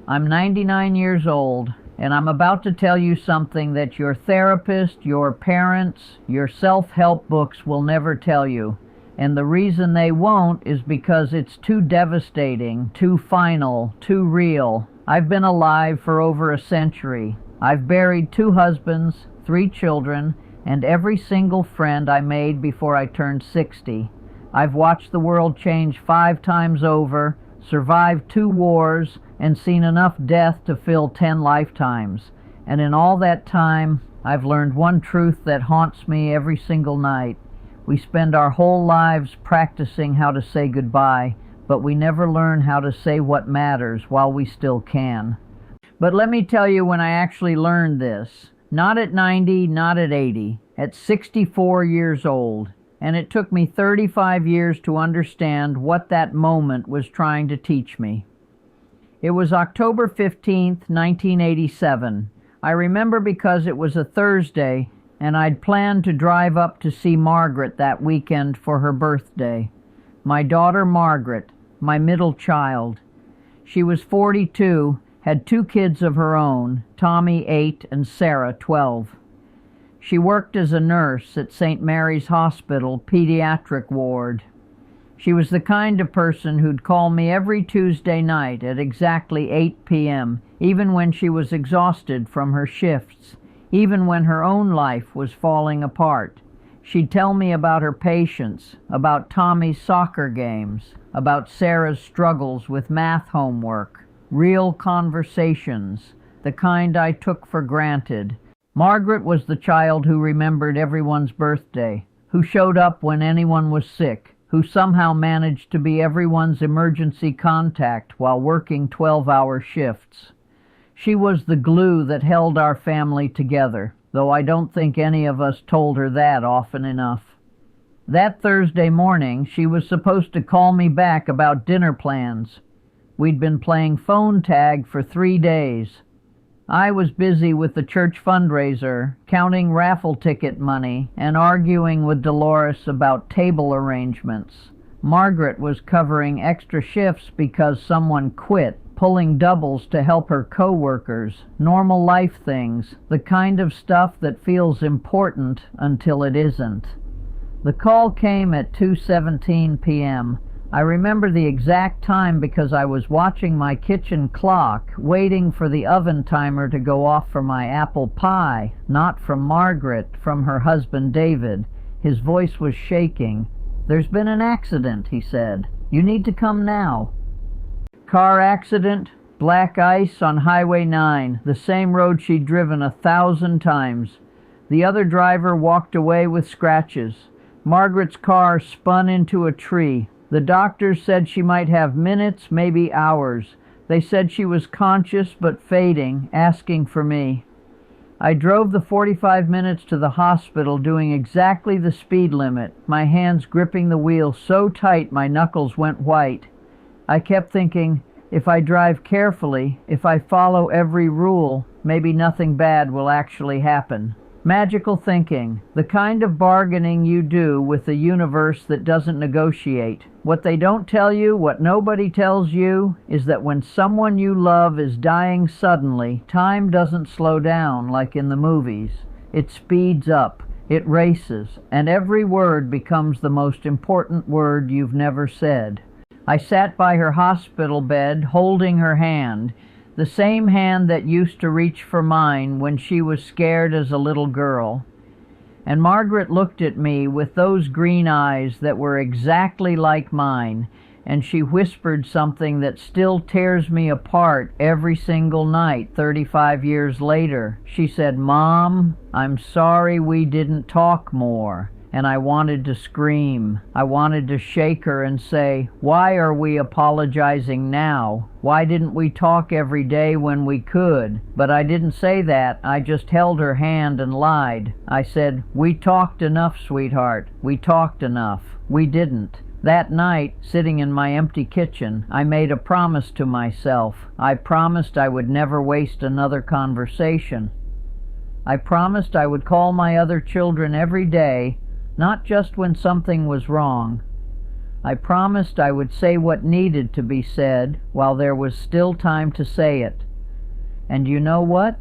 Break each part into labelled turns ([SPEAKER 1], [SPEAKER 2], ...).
[SPEAKER 1] I'm 99 years old, and I'm about to tell you something that your therapist, your parents, your self-help books will never tell you. And the reason they won't is because it's too devastating, too final, too real. I've been alive for over a century. I've buried 2 husbands, 3 children, and every single friend I made before I turned 60. I've watched the world change 5 times over, survived 2 wars, and seen enough death to fill 10 lifetimes. And in all that time, I've learned one truth that haunts me every single night. We spend our whole lives practicing how to say goodbye, but we never learn how to say what matters while we still can. But let me tell you when I actually learned this. Not at 90, not at 80, at 64 years old. And it took me 35 years to understand what that moment was trying to teach me. It was October 15th, 1987. I remember because it was a Thursday, and I'd planned to drive up to see Margaret that weekend for her birthday. My daughter Margaret, my middle child. She was 42, had 2 kids of her own, Tommy 8 and Sarah 12. She worked as a nurse at St. Mary's Hospital Pediatric Ward. She was the kind of person who'd call me every Tuesday night at exactly 8 p.m., even when she was exhausted from her shifts, even when her own life was falling apart. She'd tell me about her patients, about Tommy's soccer games, about Sarah's struggles with math homework, real conversations, the kind I took for granted. Margaret was the child who remembered everyone's birthday, who showed up when anyone was sick, who somehow managed to be everyone's emergency contact while working 12-hour shifts. She was the glue that held our family together, though I don't think any of us told her that often enough. That Thursday morning, she was supposed to call me back about dinner plans. We'd been playing phone tag for 3 days. I was busy with the church fundraiser, counting raffle ticket money, and arguing with Dolores about table arrangements. Margaret was covering extra shifts because someone quit, pulling doubles to help her co-workers, normal life things, the kind of stuff that feels important until it isn't. The call came at 2:17 p.m. I remember the exact time because I was watching my kitchen clock, waiting for the oven timer to go off for my apple pie, not from Margaret, from her husband David. His voice was shaking. "There's been an accident," he said. "You need to come now." Car accident, black ice on Highway 9, the same road she'd driven 1,000 times. The other driver walked away with scratches. Margaret's car spun into a tree. The doctors said she might have minutes, maybe hours. They said she was conscious but fading, asking for me. I drove the 45 minutes to the hospital doing exactly the speed limit, my hands gripping the wheel so tight my knuckles went white. I kept thinking, if I drive carefully, if I follow every rule, maybe nothing bad will actually happen. Magical thinking, the kind of bargaining you do with the universe that doesn't negotiate. What they don't tell you, what nobody tells you, is that when someone you love is dying suddenly, time doesn't slow down like in the movies. It speeds up, it races, and every word becomes the most important word you've never said. I sat by her hospital bed, holding her hand, the same hand that used to reach for mine when she was scared as a little girl. And Margaret looked at me with those green eyes that were exactly like mine, and she whispered something that still tears me apart every single night 35 years later. She said, "Mom, I'm sorry we didn't talk more." And I wanted to scream. I wanted to shake her and say, "Why are we apologizing now? Why didn't we talk every day when we could?" But I didn't say that. I just held her hand and lied. I said, "We talked enough, sweetheart. We talked enough." We didn't. That night, sitting in my empty kitchen, I made a promise to myself. I promised I would never waste another conversation. I promised I would call my other children every day, not just when something was wrong. I promised I would say what needed to be said while there was still time to say it. And you know what?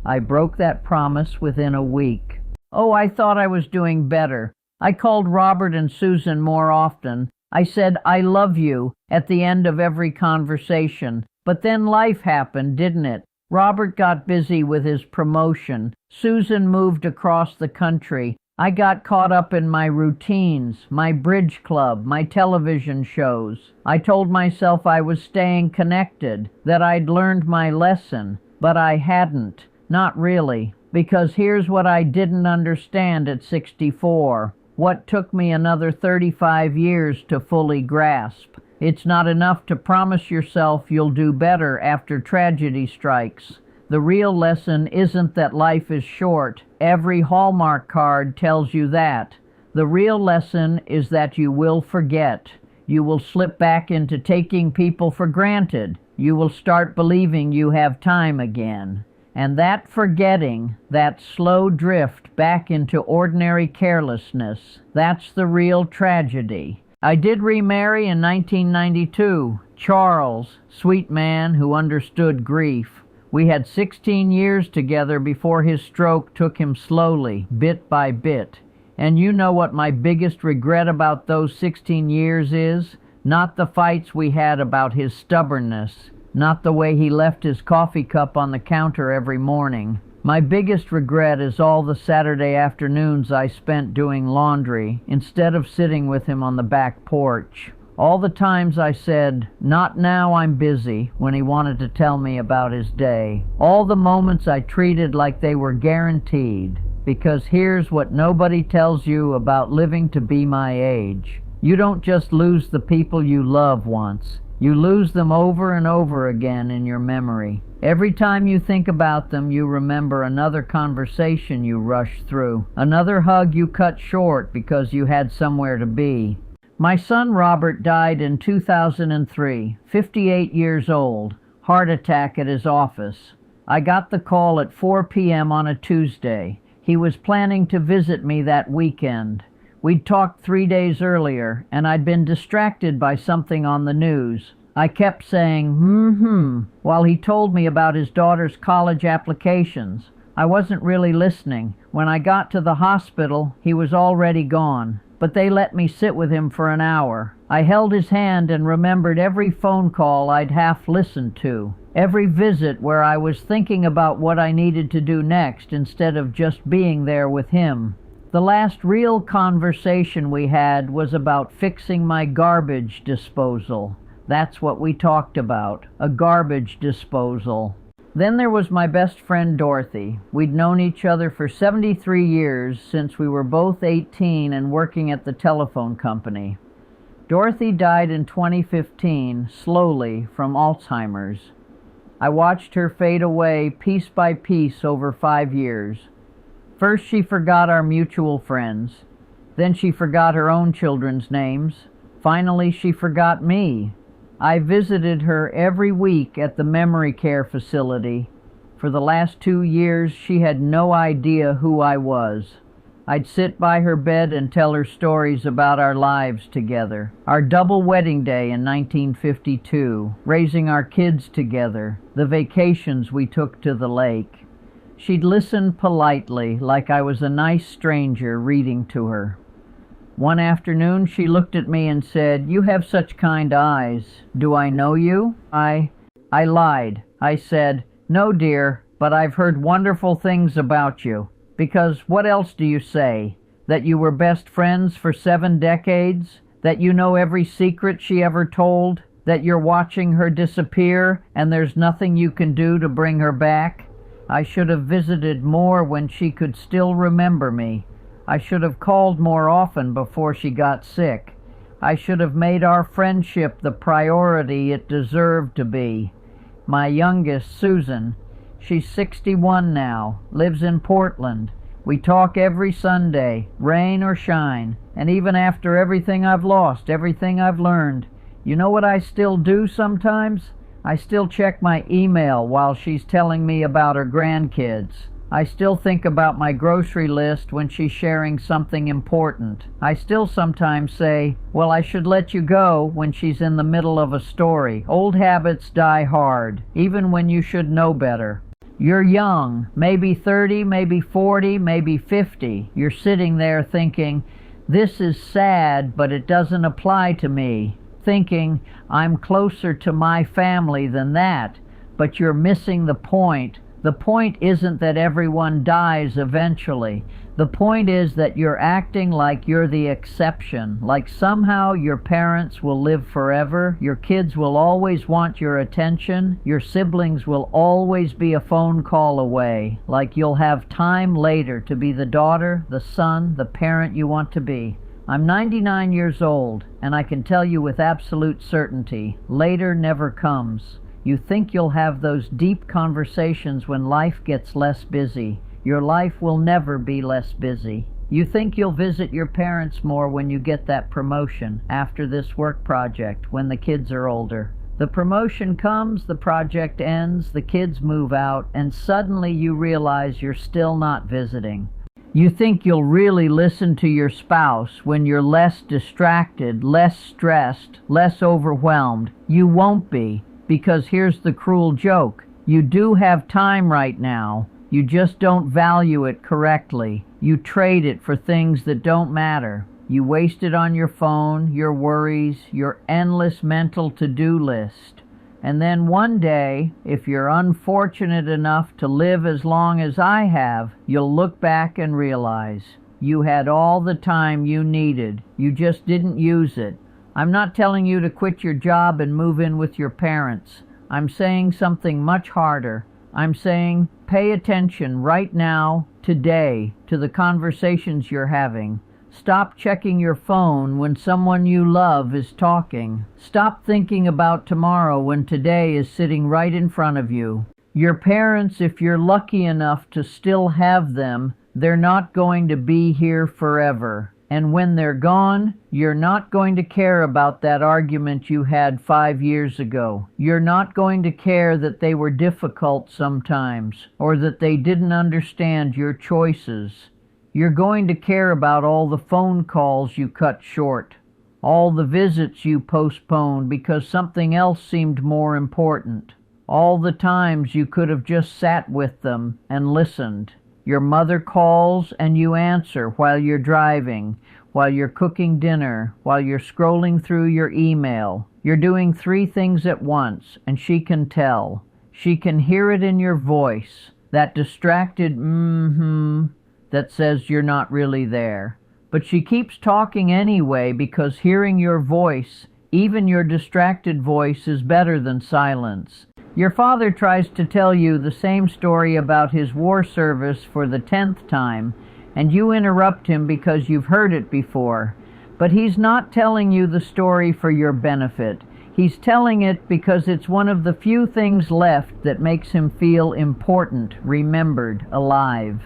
[SPEAKER 1] I broke that promise within a week. Oh, I thought I was doing better. I called Robert and Susan more often. I said, "I love you," at the end of every conversation. But then life happened, didn't it? Robert got busy with his promotion. Susan moved across the country. I got caught up in my routines, my bridge club, my television shows. I told myself I was staying connected, that I'd learned my lesson, but I hadn't. Not really. Because here's what I didn't understand at 64. What took me another 35 years to fully grasp. It's not enough to promise yourself you'll do better after tragedy strikes. The real lesson isn't that life is short. Every Hallmark card tells you that. The real lesson is that you will forget. You will slip back into taking people for granted. You will start believing you have time again. And that forgetting, that slow drift back into ordinary carelessness, that's the real tragedy. I did remarry in 1992. Charles, sweet man who understood grief. We had 16 years together before his stroke took him slowly, bit by bit. And you know what my biggest regret about those 16 years is? Not the fights we had about his stubbornness. Not the way he left his coffee cup on the counter every morning. My biggest regret is all the Saturday afternoons I spent doing laundry instead of sitting with him on the back porch. All the times I said, "Not now, I'm busy," when he wanted to tell me about his day. All the moments I treated like they were guaranteed. Because here's what nobody tells you about living to be my age. You don't just lose the people you love once. You lose them over and over again in your memory. Every time you think about them, you remember another conversation you rushed through, another hug you cut short because you had somewhere to be. My son Robert died in 2003, 58 years old, heart attack at his office. I got the call at 4 p.m. on a Tuesday. He was planning to visit me that weekend. We'd talked 3 days earlier, and I'd been distracted by something on the news. I kept saying, while he told me about his daughter's college applications. I wasn't really listening. When I got to the hospital, he was already gone, but they let me sit with him for an hour. I held his hand and remembered every phone call I'd half listened to, every visit where I was thinking about what I needed to do next instead of just being there with him. The last real conversation we had was about fixing my garbage disposal. That's what we talked about, a garbage disposal. Then there was my best friend Dorothy. We'd known each other for 73 years since we were both 18 and working at the telephone company. Dorothy died in 2015, slowly, from Alzheimer's. I watched her fade away piece by piece over 5 years. First she forgot our mutual friends. Then she forgot her own children's names. Finally she forgot me. I visited her every week at the memory care facility. For the last 2 years she had no idea who I was. I'd sit by her bed and tell her stories about our lives together. Our double wedding day in 1952, raising our kids together, the vacations we took to the lake. She'd listen politely, like I was a nice stranger reading to her. One afternoon she looked at me and said, "You have such kind eyes. Do I know you?" I lied. I said, "No, dear, but I've heard wonderful things about you." Because what else do you say? That you were best friends for 7 decades? That you know every secret she ever told? That you're watching her disappear and there's nothing you can do to bring her back? I should have visited more when she could still remember me. I should have called more often before she got sick. I should have made our friendship the priority it deserved to be. My youngest, Susan, she's 61 now, lives in Portland. We talk every Sunday, rain or shine, and even after everything I've lost, everything I've learned. You know what I still do sometimes? I still check my email while she's telling me about her grandkids. I still think about my grocery list when she's sharing something important. I still sometimes say, well, I should let you go when she's in the middle of a story. Old habits die hard, even when you should know better. You're young, maybe 30, maybe 40, maybe 50. You're sitting there thinking, this is sad, but it doesn't apply to me. Thinking, I'm closer to my family than that. But you're missing the point. The point isn't that everyone dies eventually. The point is that you're acting like you're the exception, like somehow your parents will live forever, your kids will always want your attention, your siblings will always be a phone call away, like you'll have time later to be the daughter, the son, the parent you want to be. I'm 99 years old, and I can tell you with absolute certainty, later never comes. You think you'll have those deep conversations when life gets less busy. Your life will never be less busy. You think you'll visit your parents more when you get that promotion, after this work project, when the kids are older. The promotion comes, the project ends, the kids move out, and suddenly you realize you're still not visiting. You think you'll really listen to your spouse when you're less distracted, less stressed, less overwhelmed. You won't be. Because here's the cruel joke. You do have time right now. You just don't value it correctly. You trade it for things that don't matter. You waste it on your phone, your worries, your endless mental to-do list. And then one day, if you're unfortunate enough to live as long as I have, you'll look back and realize you had all the time you needed. You just didn't use it. I'm not telling you to quit your job and move in with your parents. I'm saying something much harder. I'm saying pay attention right now, today, to the conversations you're having. Stop checking your phone when someone you love is talking. Stop thinking about tomorrow when today is sitting right in front of you. Your parents, if you're lucky enough to still have them, they're not going to be here forever. And when they're gone, you're not going to care about that argument you had 5 years ago. You're not going to care that they were difficult sometimes, or that they didn't understand your choices. You're going to care about all the phone calls you cut short, all the visits you postponed because something else seemed more important, all the times you could have just sat with them and listened. Your mother calls and you answer while you're driving, while you're cooking dinner, while you're scrolling through your email. You're doing 3 things at once, and she can tell. She can hear it in your voice, that distracted that says you're not really there. But she keeps talking anyway because hearing your voice, even your distracted voice, is better than silence. Your father tries to tell you the same story about his war service for the 10th time, and you interrupt him because you've heard it before. But he's not telling you the story for your benefit. He's telling it because it's one of the few things left that makes him feel important, remembered, alive.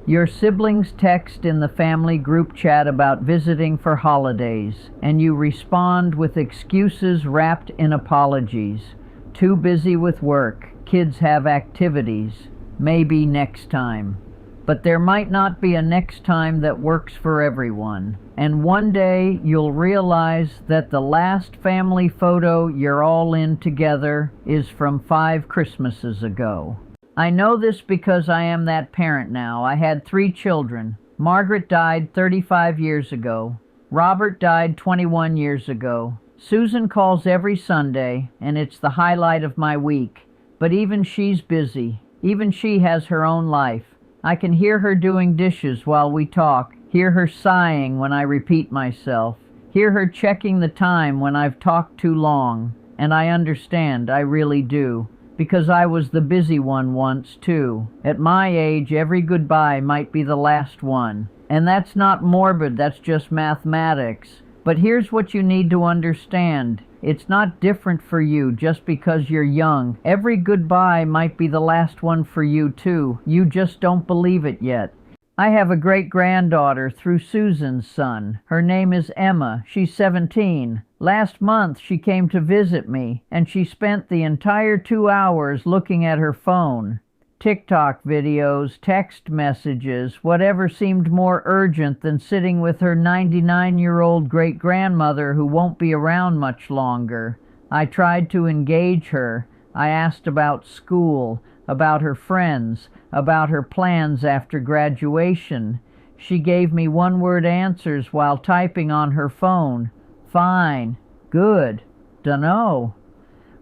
[SPEAKER 1] Your siblings text in the family group chat about visiting for holidays, and you respond with excuses wrapped in apologies. Too busy with work, kids have activities, maybe next time. But there might not be a next time that works for everyone. And one day you'll realize that the last family photo you're all in together is from 5 Christmases ago. I know this because I am that parent now. I had 3 children. Margaret died 35 years ago. Robert died 21 years ago. Susan calls every Sunday, and it's the highlight of my week. But even she's busy. Even she has her own life. I can hear her doing dishes while we talk, hear her sighing when I repeat myself, hear her checking the time when I've talked too long. And I understand, I really do, because I was the busy one once, too. At my age, every goodbye might be the last one. And that's not morbid, that's just mathematics. But here's what you need to understand. It's not different for you just because you're young. Every goodbye might be the last one for you too. You just don't believe it yet. I have a great-granddaughter through Susan's son. Her name is Emma. She's 17. Last month she came to visit me, and she spent the entire 2 hours looking at her phone. TikTok videos, text messages, whatever seemed more urgent than sitting with her 99-year-old great-grandmother who won't be around much longer. I tried to engage her. I asked about school, about her friends, about her plans after graduation. She gave me one-word answers while typing on her phone. Fine. Good. Dunno.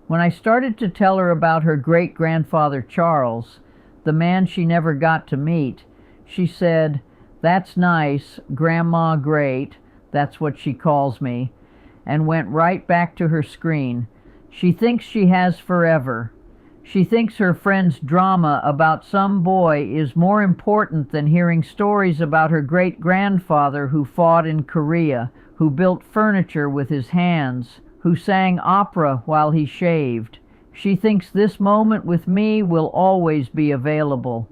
[SPEAKER 1] When I started to tell her about her great-grandfather Charles, the man she never got to meet, she said, "That's nice, Grandma Great," that's what she calls me, and went right back to her screen. She thinks she has forever. She thinks her friend's drama about some boy is more important than hearing stories about her great-grandfather who fought in Korea, who built furniture with his hands, who sang opera while he shaved. She thinks this moment with me will always be available.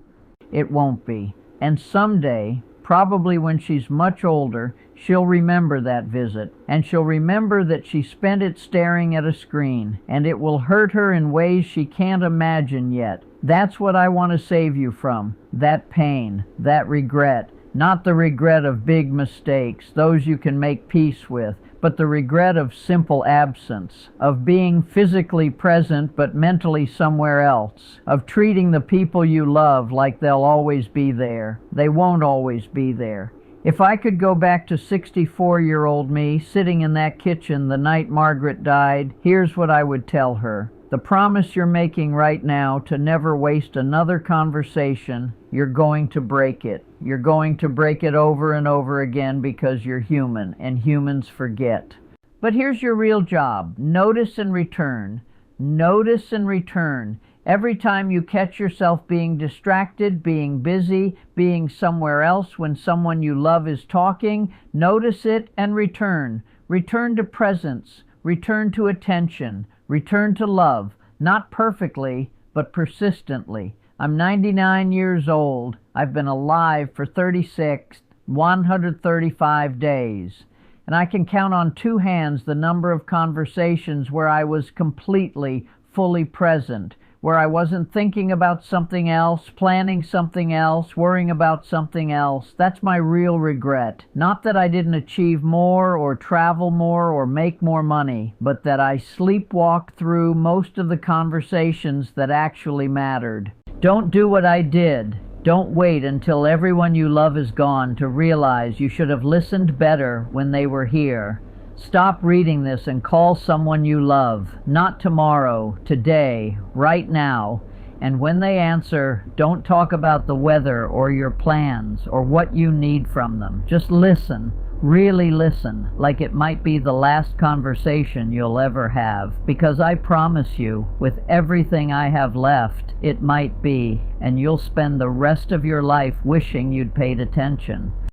[SPEAKER 1] It won't be. And someday, probably when she's much older, she'll remember that visit, and she'll remember that she spent it staring at a screen, and it will hurt her in ways she can't imagine yet. That's what I want to save you from, that pain, that regret. Not the regret of big mistakes, those you can make peace with, but the regret of simple absence, of being physically present but mentally somewhere else, of treating the people you love like they'll always be there. They won't always be there. If I could go back to 64-year-old me sitting in that kitchen the night Margaret died, here's what I would tell her. The promise you're making right now to never waste another conversation, you're going to break it. You're going to break it over and over again because you're human, and humans forget. But here's your real job. Notice and return. Notice and return. Every time you catch yourself being distracted, being busy, being somewhere else when someone you love is talking, notice it and return. Return to presence. Return to attention. Return to love. Not perfectly, but persistently. I'm 99 years old. I've been alive for 135 days. And I can count on two hands the number of conversations where I was completely, fully present, where I wasn't thinking about something else, planning something else, worrying about something else. That's my real regret. Not that I didn't achieve more or travel more or make more money, but that I sleepwalked through most of the conversations that actually mattered. Don't do what I did. Don't wait until everyone you love is gone to realize you should have listened better when they were here. Stop reading this and call someone you love. Not tomorrow, today, right now. And when they answer, don't talk about the weather or your plans or what you need from them. Just listen. Really listen, like it might be the last conversation you'll ever have. Because I promise you, with everything I have left, it might be, and you'll spend the rest of your life wishing you'd paid attention.